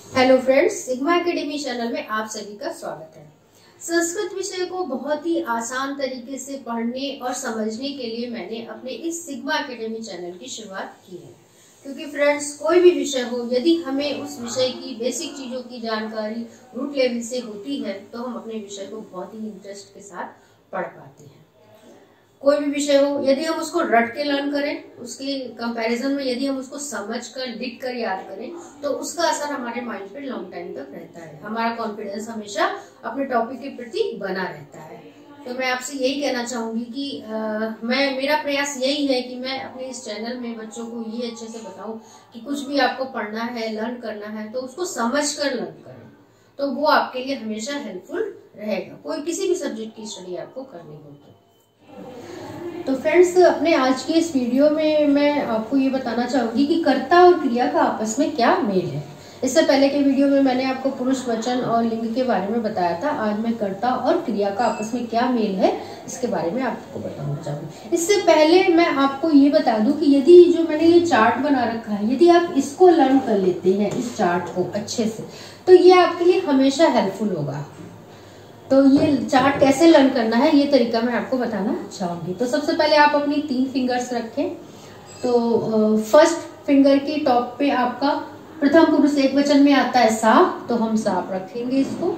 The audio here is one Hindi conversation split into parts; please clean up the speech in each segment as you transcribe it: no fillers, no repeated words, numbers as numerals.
Hello friends, sigma academy channel में आप सभी का स्वागत है। संस्कृत विषय को बहुत ही आसान तरीके से पढ़ने और समझने के लिए मैंने अपने इस सिग्मा एकेडमी चैनल की शुरुआत की है। क्योंकि फ्रेंड्स, कोई भी विषय हो, यदि हमें उस विषय की बेसिक चीजों की जानकारी रूट लेवल से होती है तो हम अपने विषय को बहुत ही इंटरेस्ट के साथ पढ़ पाते हैं। कोई भी विषय हो, यदि हम उसको रट के लर्न करें, उसके कंपैरिजन में यदि हम उसको समझ कर लिख कर याद करें तो उसका असर हमारे माइंड पे लॉन्ग टाइम तक रहता है। हमारा कॉन्फिडेंस हमेशा अपने टॉपिक के प्रति बना रहता है। तो मैं आपसे यही कहना चाहूंगी कि मेरा प्रयास यही है कि मैं अपने इस चैनल में बच्चों को ये अच्छे से बताऊं कि कुछ भी आपको पढ़ना है, लर्न करना है तो उसको समझ कर लर्न करें, तो वो आपके लिए हमेशा हेल्पफुल रहेगा, कोई किसी भी सब्जेक्ट की स्टडी आपको करनी हो तो फ्रेंड्स, अपने आज के इस वीडियो में मैं आपको ये बताना चाहूंगी कि कर्ता और क्रिया का आपस में क्या मेल है। इससे पहले के वीडियो में मैंने आपको पुरुष वचन और लिंग के बारे में बताया था। आज मैं कर्ता और क्रिया का आपस में क्या मेल है इसके बारे में आपको बताना चाहूंगी। इससे पहले मैं आपको ये बता दूं कि यदि जो मैंने ये चार्ट बना रखा है, यदि आप इसको लर्न कर लेते हैं, इस चार्ट को अच्छे से, तो ये आपके लिए हमेशा हेल्पफुल होगा। तो ये चार्ट कैसे लर्न करना है, ये तरीका मैं आपको बताना चाहूंगी। तो सबसे पहले आप अपनी 3 फिंगर्स रखें। तो फर्स्ट फिंगर की टॉप पे आपका प्रथम पुरुष एक वचन में आता है सा, तो हम साप रखेंगे इसको।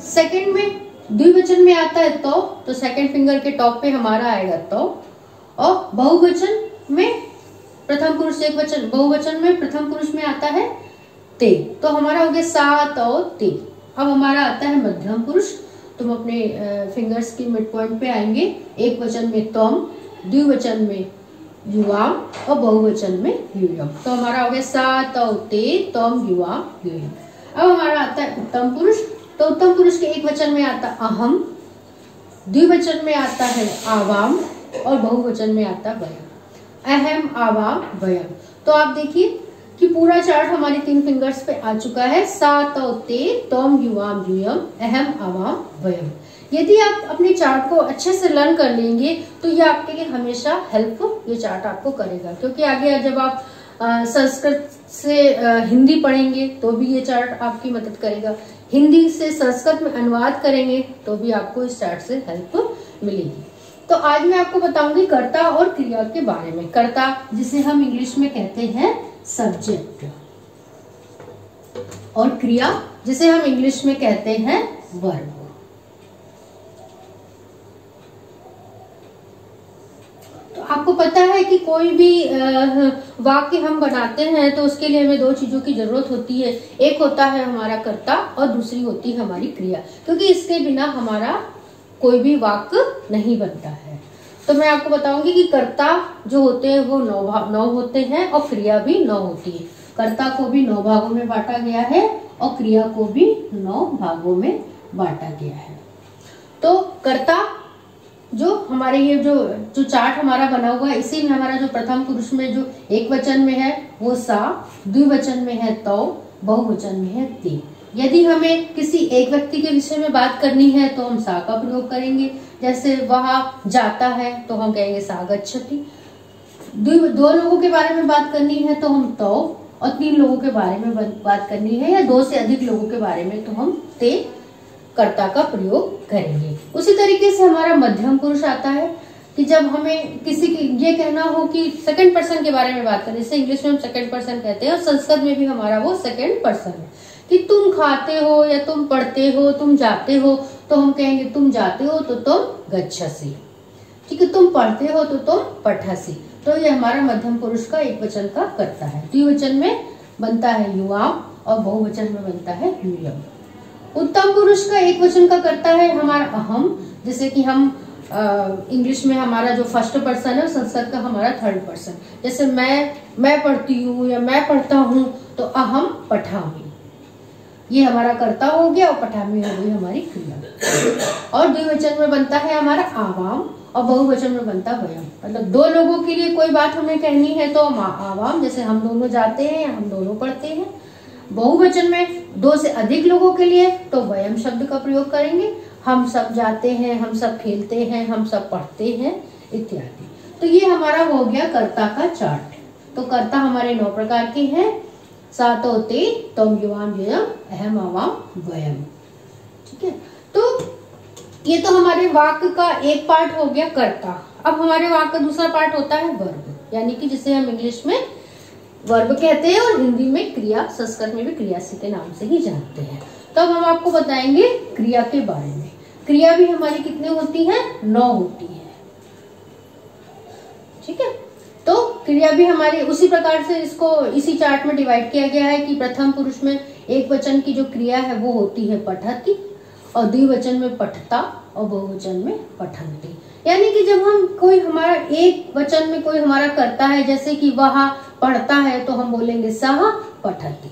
सेकंड में द्विवचन में आता है तो सेकंड फिंगर के टॉप पे हमारा आएगा तो। और बहुवचन में प्रथम पुरुष एक वचन, बहुवचन में प्रथम पुरुष में आता है ते, तो हमारा हो गया सा तो ते। अब हमारा आता है मध्यम पुरुष। तुम अपने फिंगर्स की मिड पॉइंट पे आएंगे। एक वचन में तम, द्विवचन में युवाम और बहुवचन में यूयम, तो हमारा हो गया सा तो ते तम युवाम यूयम। अब हमारा आता है उत्तम पुरुष। तो उत्तम पुरुष के एक वचन में आता अहम, द्विवचन में आता है आवाम और बहुवचन में आता वयम, अहम आवाम वयम। तो आप देखिए कि पूरा चार्ट हमारी 3 फिंगर्स पे आ चुका है। सा तो ते तम युवाम यूयम अहम आवाम वयम। यदि आप अपने चार्ट को अच्छे से लर्न कर लेंगे तो ये आपके लिए हमेशा हेल्पफुल ये चार्ट आपको करेगा। क्योंकि आगे जब आप संस्कृत से हिंदी पढ़ेंगे तो भी ये चार्ट आपकी मदद करेगा। हिंदी से संस्कृत में अनुवाद करेंगे तो भी आपको इस चार्ट से हेल्प मिलेगी। तो आज मैं आपको बताऊंगी कर्ता और क्रिया के बारे में। कर्ता जिसे हम इंग्लिश में कहते हैं सब्जेक्ट, और क्रिया जिसे हम इंग्लिश में कहते हैं वर्ब। तो आपको पता है कि कोई भी वाक्य हम बनाते हैं तो उसके लिए हमें 2 चीजों की जरूरत होती है। एक होता है हमारा कर्ता और दूसरी होती है हमारी क्रिया, क्योंकि इसके बिना हमारा कोई भी वाक्य नहीं बनता है। तो मैं आपको बताऊंगी कि कर्ता जो होते हैं वो 9 होते हैं और क्रिया भी 9 होती है। कर्ता को भी 9 भागों में बांटा गया है और क्रिया को भी 9 भागों में बांटा गया है। तो कर्ता जो हमारे ये जो चार्ट हमारा बना हुआ है, इसी में हमारा जो प्रथम पुरुष में जो एक वचन में है वो सा, द्विवचन में है तो, बहुवचन में है ते। यदि हमें किसी एक व्यक्ति के विषय में बात करनी है तो हम सा का प्रयोग करेंगे। जैसे वह जाता है तो हम कहेंगे सा गच्छति। 2 लोगों के बारे में बात करनी है तो हम तो, और 3 लोगों के बारे में बात करनी है या 2 से अधिक लोगों के बारे में तो हम ते कर्ता का प्रयोग करेंगे। उसी तरीके से हमारा मध्यम पुरुष आता है कि जब हमें किसी की ये कहना हो कि सेकंड पर्सन के बारे में बात करें, जैसे इंग्लिश में हम सेकंड पर्सन कहते हैं और संस्कृत में भी हमारा वो सेकंड पर्सन है। कि तुम खाते हो या तुम पढ़ते हो, तुम जाते हो, तो हम कहेंगे तुम जाते हो तो तुम गच्छसि, ठीक है, तुम पढ़ते हो तो तुम पठसि। तो ये हमारा मध्यम पुरुष का एक वचन का कर्ता है। द्विवचन में बनता है युवाम और बहुवचन में बनता है यूयम। उत्तम पुरुष का एक वचन का कर्ता है हमारा अहम, जैसे कि हम इंग्लिश में हमारा जो फर्स्ट पर्सन है, संस्कृत का हमारा थर्ड पर्सन। जैसे मैं पढ़ती हूँ या मैं पढ़ता हूँ तो अहम पठामि, ये हमारा कर्ता हो गया और पठामी हो गई हमारी क्रिया। और द्विवचन में बनता है हमारा आवाम और बहुवचन में बनता वयम। मतलब 2 लोगों के लिए कोई बात हमें कहनी है तो आवाम, जैसे हम दोनों जाते हैं या हम दोनों पढ़ते हैं। बहुवचन में 2 से अधिक लोगों के लिए तो वयम शब्द का प्रयोग करेंगे। हम सब जाते हैं, हम सब खेलते हैं, हम सब पढ़ते हैं इत्यादि। तो ये हमारा हो गया कर्ता का चार्ट। तो कर्ता हमारे 9 प्रकार के हैं। सातो ते तम युवाम युयम अहम आवाम वयम। ठीक है, तो ये तो हमारे वाक्य का एक पार्ट हो गया कर्ता। अब हमारे वाक्य का दूसरा पार्ट होता है वर्ब, यानी कि जिसे हम इंग्लिश में वर्ब कहते हैं और हिंदी में क्रिया, संस्कृत में भी क्रियासी के नाम से ही जानते हैं। तो अब हम आपको बताएंगे क्रिया के बारे में। क्रिया भी हमारी कितने होती हैं? 9 होती है। ठीक है, तो क्रिया भी हमारी उसी प्रकार से इसको इसी चार्ट में डिवाइड किया गया है कि प्रथम पुरुष में एक वचन की जो क्रिया है वो होती है पठति, और द्विवचन में पठता, और बहुवचन में पठन्ति। यानी कि जब हम कोई हमारा एक वचन में कोई हमारा करता है, जैसे कि वह पढ़ता है, तो हम बोलेंगे सह पठति।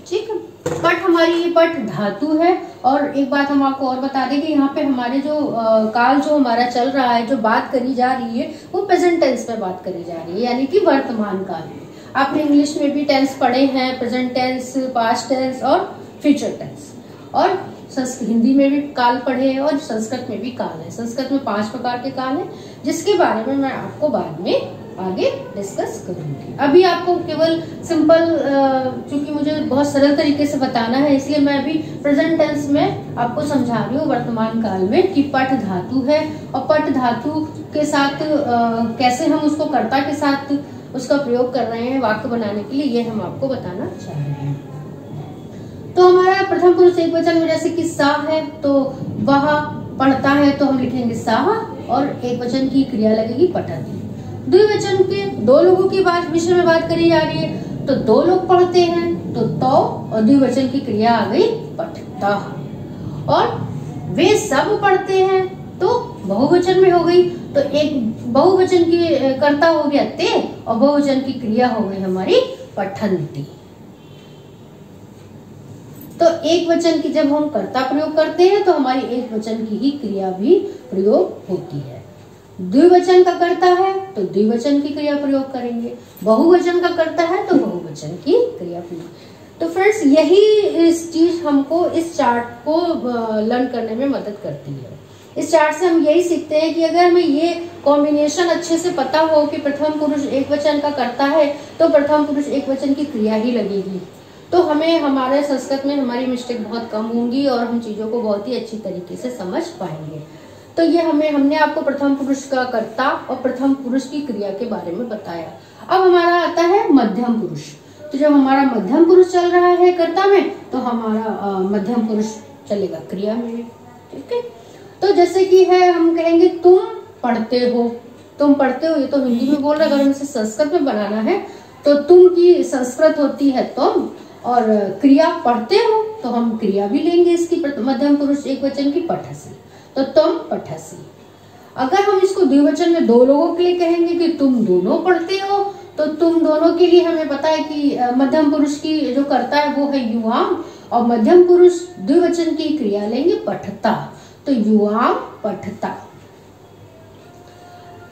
ठीक है, पठ हमारी ये पठ धातु है। और एक बात हम आपको और बता दें कि यहाँ पे हमारे जो काल जो हमारा चल रहा है, जो बात करी जा रही है, वो प्रेजेंट टेंस पे बात करी जा रही है, यानी कि वर्तमान काल में। आपने इंग्लिश में भी टेंस पढ़े हैं, प्रेजेंट टेंस, पास्ट टेंस और फ्यूचर टेंस, और हिंदी में भी काल पढ़े हैं और संस्कृत में भी काल है। संस्कृत में 5 प्रकार के काल हैं, जिसके बारे में मैं आपको बाद में आगे डिस्कस करूंगी। अभी आपको केवल सिंपल, क्योंकि मुझे बहुत सरल तरीके से बताना है, इसलिए मैं अभी प्रेजेंट टेंस में आपको समझा रही हूँ वर्तमान काल में कि पठ धातु है, और पठ धातु के साथ कैसे हम उसको कर्ता के साथ उसका प्रयोग कर रहे हैं वाक्य बनाने के लिए, ये हम आपको बताना चाह रहे हैं। तो हमारा प्रथम पुरुष एक वचन में जैसे कि सा है, तो वह पढ़ता है, तो हम लिखेंगे साह, और एक वचन की क्रिया लगेगी पठति। द्विवचन के 2 लोगों की विषय में बात करी जा रही है, तो 2 लोग पढ़ते हैं, तो और द्विवचन की क्रिया आ गई पठता। और वे सब पढ़ते हैं, तो बहुवचन में हो गई, तो एक बहुवचन की कर्ता हो गया ते, और बहुवचन की क्रिया हो गई हमारी पठन्ति। तो एक वचन की जब हम कर्ता प्रयोग करते हैं, तो हमारी एक वचन की ही क्रिया भी प्रयोग होती है। द्विवचन का करता है, तो द्विवचन की क्रिया प्रयोग करेंगे। बहुवचन का करता है, तो बहुवचन की क्रिया प्रयोग। तो फ्रेंड्स, यही इस चीज हमको इस चार्ट को लर्न करने में मदद करती है। इस चार्ट से हम यही सीखते हैं कि अगर हमें ये कॉम्बिनेशन अच्छे से पता हो कि प्रथम पुरुष एक वचन का करता है, तो प्रथम पुरुष एक वचन की क्रिया ही लगेगी, तो हमें हमारे संस्कृत में हमारी मिस्टेक बहुत कम होंगी और हम चीजों को बहुत ही अच्छी तरीके से समझ पाएंगे। तो ये हमने आपको प्रथम पुरुष का कर्ता और प्रथम पुरुष की क्रिया के बारे में बताया। अब हमारा आता है मध्यम पुरुष। तो जब हमारा मध्यम पुरुष चल रहा है कर्ता में, तो हमारा मध्यम पुरुष चलेगा क्रिया में। ठीक है, तो जैसे कि है, हम कहेंगे तुम पढ़ते हो। तुम पढ़ते हो, ये तो हिंदी में बोल रहे, अगर हम इसे संस्कृत में बनाना है, तो तुम की संस्कृत होती है तुम, और क्रिया पढ़ते हो, तो हम क्रिया भी लेंगे इसकी मध्यम पुरुष एक वचन की पठसी, तो तुम पठसी। अगर हम इसको द्विवचन में 2 लोगों के लिए कहेंगे कि तुम दोनों पढ़ते हो, तो तुम दोनों के लिए हमें पता है कि मध्यम पुरुष की जो करता है वो है युवाम, और मध्यम पुरुष द्विवचन की क्रिया लेंगे पठता, तो युवाम पठता।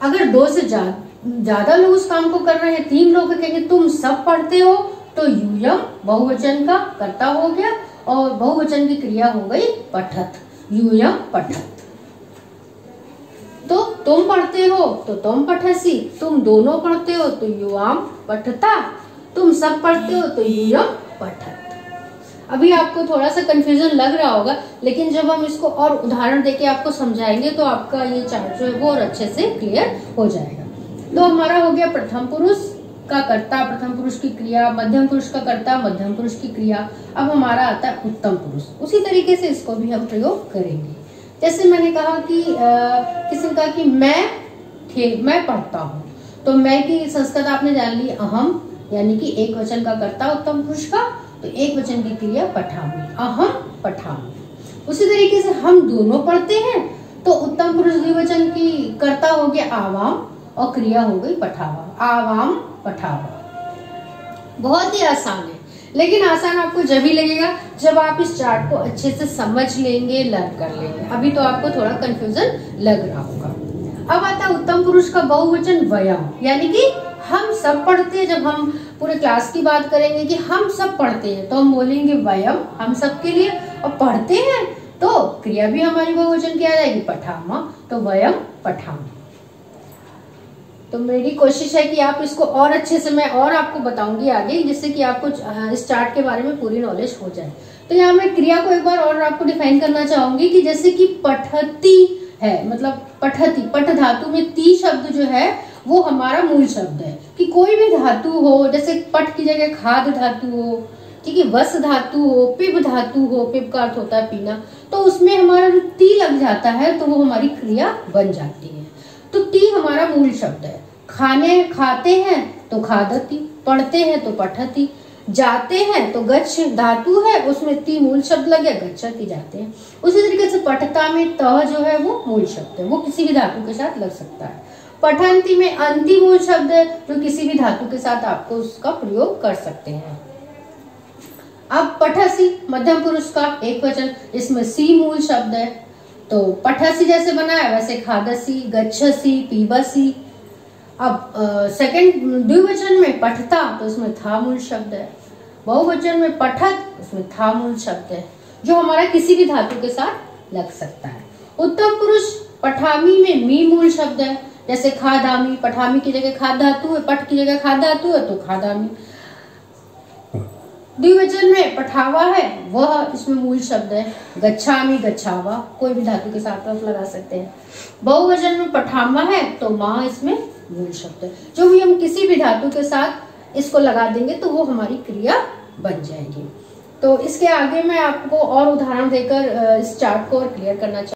अगर 2 से ज्यादा लोग उस काम को कर रहे हैं, 3 लोग कहेंगे तुम सब पढ़ते हो, तो यूयम बहुवचन का कर्ता हो गया, और बहुवचन की क्रिया हो गई पठत, यूयम पठत। तो तुम पढ़ते हो, तो तुम पठसी, तुम दोनों पढ़ते हो, तो युवाम पठता, तुम सब पढ़ते हो, तो यूयम पठत। अभी आपको थोड़ा सा कंफ्यूजन लग रहा होगा, लेकिन जब हम इसको और उदाहरण देके आपको समझाएंगे, तो आपका ये चार्ट जो है वो और अच्छे से क्लियर हो जाएगा। तो हमारा हो गया प्रथम पुरुष का कर्ता, प्रथम पुरुष की क्रिया, मध्यम पुरुष का कर्ता, मध्यम पुरुष की क्रिया। अब हमारा आता है उत्तम पुरुष। उसी तरीके से इसको भी हम प्रयोग करेंगे। जैसे मैंने कहा कि किसी ने कहा कि मैं पढ़ता हूँ, तो मैं की संस्कृत आपने जान ली अहम, यानी कि एक वचन का कर्ता उत्तम पुरुष का, तो एक वचन की क्रिया पठामी, अहम पठामी। उसी तरीके से हम दोनों पढ़ते हैं, तो उत्तम पुरुष द्विवचन की कर्ता हो गया आवाम, और क्रिया हो गई पठावा, आवाम पठावा। बहुत ही आसान है, लेकिन आसान आपको जब ही लगेगा जब आप इस चार्ट को अच्छे से समझ लेंगे, लर्न कर लेंगे। अभी तो आपको थोड़ा कंफ्यूजन लग रहा होगा। अब आता है उत्तम पुरुष का बहुवचन वयम, यानी कि हम सब पढ़ते हैं। जब हम पूरे क्लास की बात करेंगे कि हम सब पढ़ते हैं, तो हम बोलेंगे वयम, हम सब के लिए, और पढ़ते हैं तो क्रिया भी हमारी बहुवचन की आ जाएगी पठामा, तो वयम पठामा। तो मेरी कोशिश है कि आप इसको और अच्छे से मैं और आपको बताऊंगी आगे, जिससे कि आपको इस चार्ट के बारे में पूरी नॉलेज हो जाए। तो यहाँ मैं क्रिया को एक बार और आपको डिफाइन करना चाहूंगी कि जैसे कि पठती है, मतलब पठती, पठ धातु में ती शब्द जो है वो हमारा मूल शब्द है। कि कोई भी धातु हो, जैसे पठ की जगह खाद धातु हो, ठीक है, वस धातु हो, पिब धातु हो, पिब का अर्थ होता है पीना, तो उसमें हमारा जो ती लग जाता है तो वो हमारी क्रिया बन जाती है। तो ती हमारा मूल शब्द है। खाने खाते हैं तो खादती, पढ़ते हैं तो पठती, जाते हैं तो गच्छ धातु है, उसमें ती मूल शब्द लगे, गच्छति जाते हैं। उसी तरीके से पठता में तह जो है वो मूल शब्द है, वो किसी भी धातु के साथ लग सकता है। पठंती में अंति मूल शब्द है, जो किसी भी धातु के साथ आपको उसका प्रयोग कर सकते हैं। अब पठसी मध्यम पुरुष का एक वचन, इसमें सी मूल शब्द है। तो पठसी जैसे बना है वैसे खादसी, गच्छसी, पीबसी। अब सेकंड द्विवचन में पठता, तो इसमें था मूल शब्द है। बहुवचन में पठत, उसमें था मूल शब्द है, जो हमारा किसी भी धातु के साथ लग सकता है। उत्तम पुरुष पठामी में मी मूल शब्द है, जैसे खादामी, पठामी की जगह खाद धातु है, पठ की जगह खाद धातु है तो खादामी। द्विवचन में पठावा है, वह इसमें मूल शब्द है। गच्छामी, गच्छावा, कोई भी धातु के साथ आप लगा सकते हैं। बहुवचन में पठामा है तो मां इसमें मूल शब्द है। जो भी हम किसी भी धातु के साथ इसको लगा देंगे तो वो हमारी क्रिया बन जाएगी। तो इसके आगे मैं आपको और उदाहरण देकर इस चार्ट को और क्लियर करना चाहूंगी।